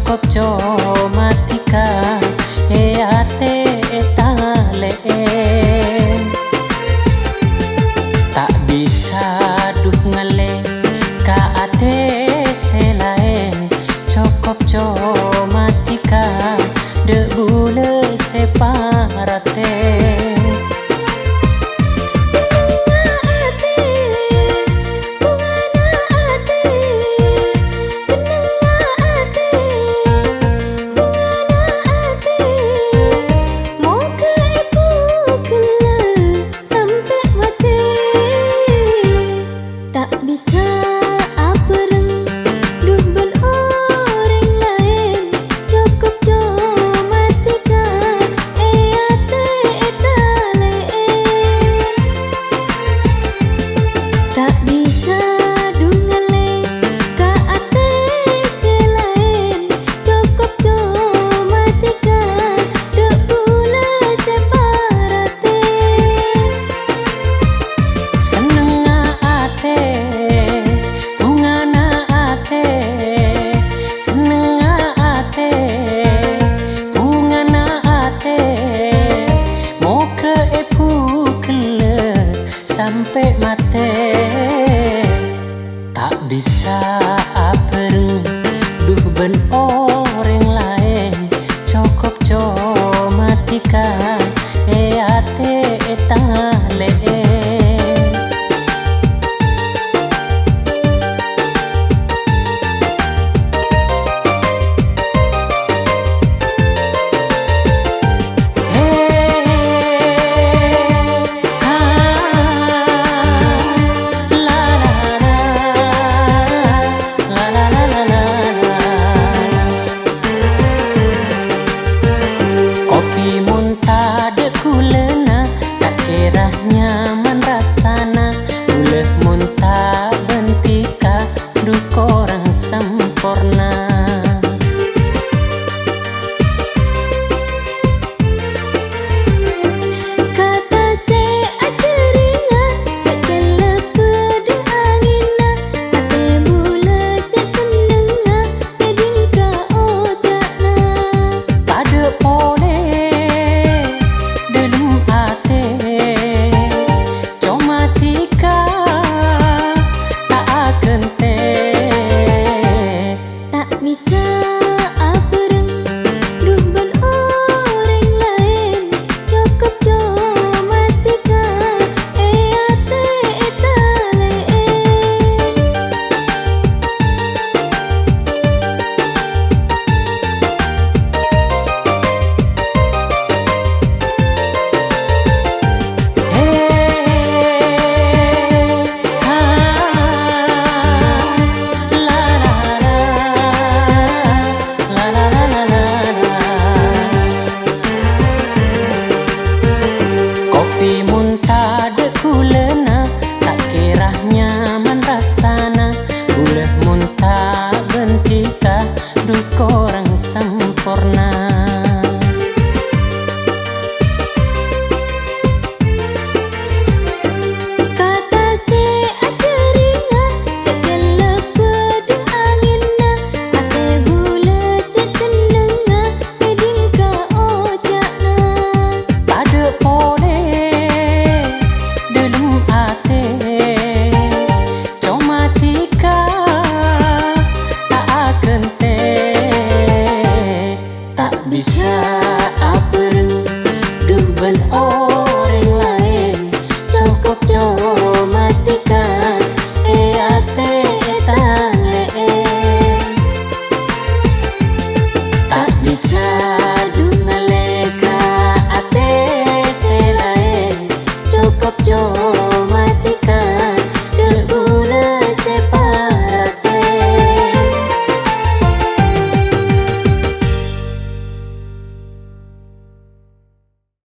cukup jo matika ate etale tak bisa duh ngale ka ate selae cukup jo matika de bule separate sampai mati tak bisa apereng duh ben orang lain cukup jo matika ate etale nyaman rasana boleh muntah bentika duh korang sempurna kata se aceringa cak kelepe de angina ate bule cak senenga edingka ojakna pada pole dalam ate muntah de kulena tak kira nyaman rasana boleh muntah bentika duh korang sempurna kata se aceringa cak kelepe de angina ate bule cak senenga edingka ojakna pada pole bisa apereng duh ben orang lain cukup jo matika ate etale tak bisa